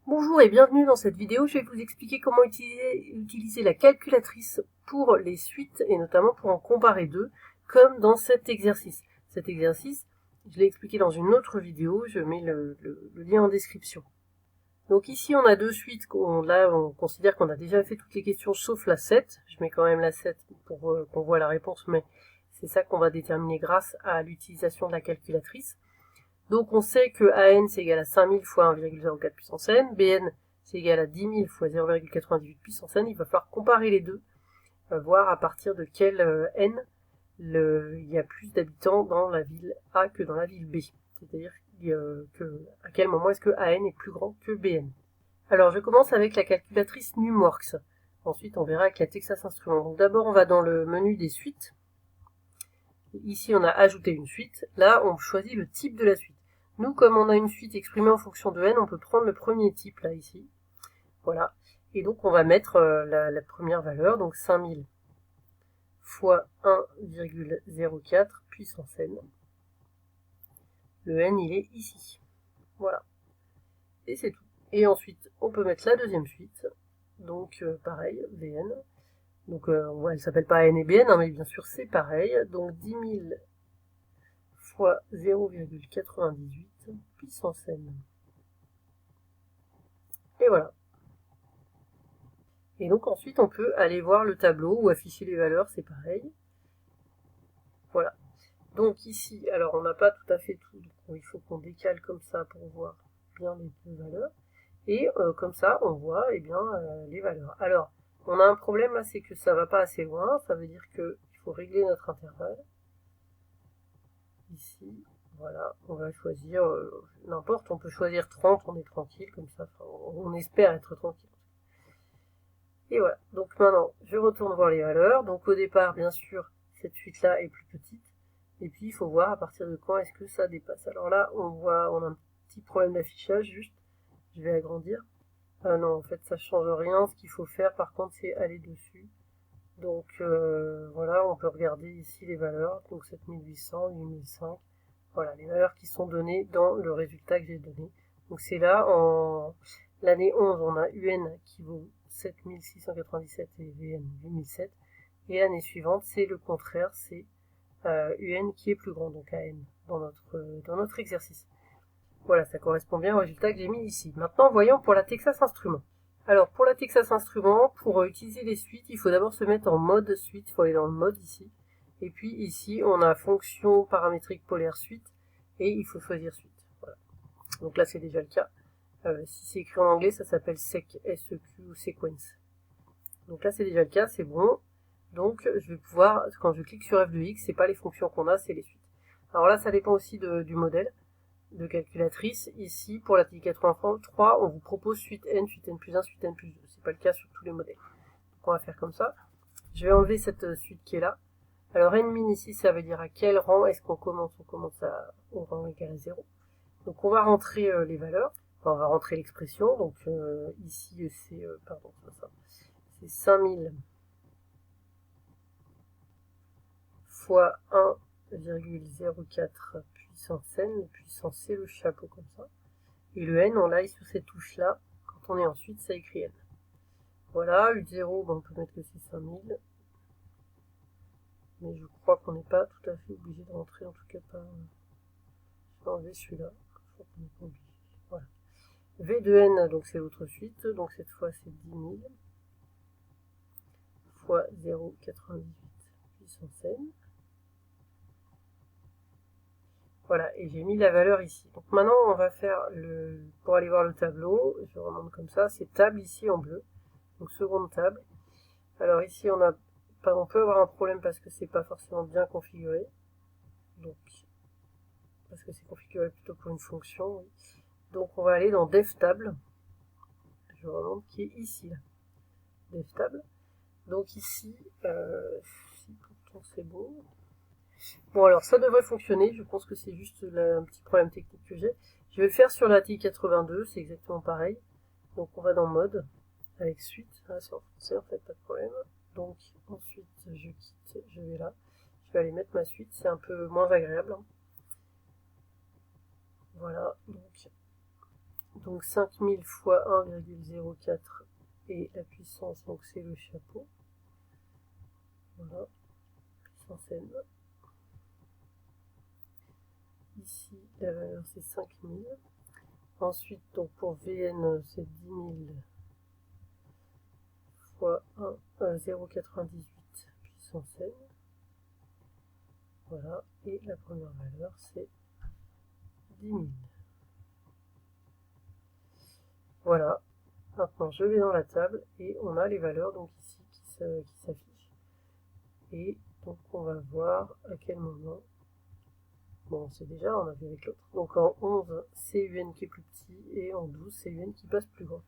Bonjour et bienvenue dans cette vidéo. Je vais vous expliquer comment utiliser la calculatrice pour les suites et notamment pour en comparer deux, comme dans cet exercice. Cet exercice, je l'ai expliqué dans une autre vidéo, je mets le lien en description. Donc ici on a deux suites, là on considère qu'on a déjà fait toutes les questions sauf la 7. Je mets quand même la 7 pour qu'on voit la réponse, mais c'est ça qu'on va déterminer grâce à l'utilisation de la calculatrice. Donc on sait que AN c'est égal à 5000 fois 1,04 puissance n, BN c'est égal à 10 000 fois 0,98 puissance n. Il va falloir comparer les deux, voir à partir de quel n il y a plus d'habitants dans la ville A que dans la ville B. C'est-à-dire à quel moment est-ce que AN est plus grand que BN. Alors je commence avec la calculatrice Numworks. Ensuite on verra avec la Texas Instruments. Donc d'abord on va dans le menu des suites. Ici on a ajouté une suite. Là on choisit le type de la suite. Nous, comme on a une suite exprimée en fonction de n, on peut prendre le premier type, là, ici. Voilà. Et donc, on va mettre la première valeur, donc 5000 fois 1,04 puissance n. Le n, il est ici. Voilà. Et c'est tout. Et ensuite, on peut mettre la deuxième suite. Donc, pareil, Vn. Donc, elle s'appelle pas n et bn, hein, mais bien sûr, c'est pareil. Donc, 10 000 fois 0,98 puissance n. Et voilà. Et donc ensuite on peut aller voir le tableau ou afficher les valeurs, c'est pareil. Voilà. Donc ici, alors on n'a pas tout à fait tout, donc il faut qu'on décale comme ça pour voir bien les deux valeurs. Et comme ça, on voit bien, les valeurs. Alors, on a un problème là, c'est que ça va pas assez loin, ça veut dire qu'il faut régler notre intervalle. Ici, voilà, on va choisir n'importe, on peut choisir 30, on est tranquille, comme ça, on espère être tranquille. Et voilà, donc maintenant je retourne voir les valeurs. Donc au départ, bien sûr, cette suite-là est plus petite. Et puis il faut voir à partir de quand est-ce que ça dépasse. Alors là, on a un petit problème d'affichage, juste. Je vais agrandir. Non, en fait, ça change rien. Ce qu'il faut faire, par contre, c'est aller dessus. Donc voilà, on peut regarder ici les valeurs. Donc 7800, 8005. Voilà, les valeurs qui sont données dans le résultat que j'ai donné. Donc c'est là, en l'année 11, on a UN qui vaut 7697 et VN 8007. Et l'année suivante, c'est le contraire, c'est UN qui est plus grand, donc AN, dans notre exercice. Voilà, ça correspond bien au résultat que j'ai mis ici. Maintenant, voyons pour la Texas Instruments. Alors, pour la Texas Instruments, pour utiliser les suites, il faut d'abord se mettre en mode suite, il faut aller dans le mode ici. Et puis ici, on a fonction paramétrique polaire suite, et il faut choisir suite. Voilà. Donc là, c'est déjà le cas. Si c'est écrit en anglais, ça s'appelle SEQ, S-E-Q ou Sequence. Donc là, c'est déjà le cas, c'est bon. Donc, je vais pouvoir, quand je clique sur F de X, c'est pas les fonctions qu'on a, c'est les suites. Alors là, ça dépend aussi du modèle de calculatrice. Ici, pour la TI-83, on vous propose suite n plus 1, suite n plus 2. C'est pas le cas sur tous les modèles. Donc on va faire comme ça. Je vais enlever cette suite qui est là. Alors n min ici, ça veut dire à quel rang est-ce qu'on commence. On commence au rang égal à 0. Donc on va rentrer les valeurs. Enfin, on va rentrer l'expression. Donc ici, c'est c'est 5000 fois 1,04 puissance n. Puissance, c'est le chapeau comme ça. Et le n, on l'a sur cette touche-là. Quand on est ensuite, ça écrit n. Voilà, U0, on peut mettre que c'est 5000. Mais je crois qu'on n'est pas tout à fait obligé de rentrer, en tout cas pas. Je vais enlever celui-là. Je crois qu'on n'est pas obligé. Voilà. V de n, donc c'est l'autre suite. Donc cette fois, c'est 10 000 fois 0,98 puissance n. Voilà, et j'ai mis la valeur ici. Donc maintenant, on va faire pour aller voir le tableau, je remonte comme ça, c'est table ici en bleu. Donc seconde table. Alors ici, on peut avoir un problème parce que c'est pas forcément bien configuré. Donc, parce que c'est configuré plutôt pour une fonction. Oui. Donc on va aller dans Dev Table. Je remonte qui est ici. Là. Dev Table. Donc ici, si pourtant c'est bon. Bon alors ça devrait fonctionner, je pense que c'est juste un petit problème technique que j'ai. Je vais le faire sur la TI-82, c'est exactement pareil. Donc on va dans Mode, avec Suite, ah, c'est en français en fait, pas de problème. Donc ensuite je quitte, je vais là. Je vais aller mettre ma suite, c'est un peu moins agréable. Hein. Voilà, donc Donc 5000 fois 1,04 et la puissance, donc c'est le chapeau. Voilà, puissance n. Ici, la valeur c'est 5000. Ensuite, donc pour Vn, c'est 10 000 fois 0,98 puissance n. Voilà, et la première valeur, c'est 10 000. Voilà, maintenant je vais dans la table et on a les valeurs donc ici qui s'affichent. Et donc on va voir à quel moment. Bon, c'est déjà, on a vu avec l'autre. Donc en 11, c'est UN qui est plus petit et en 12, c'est UN qui passe plus grand.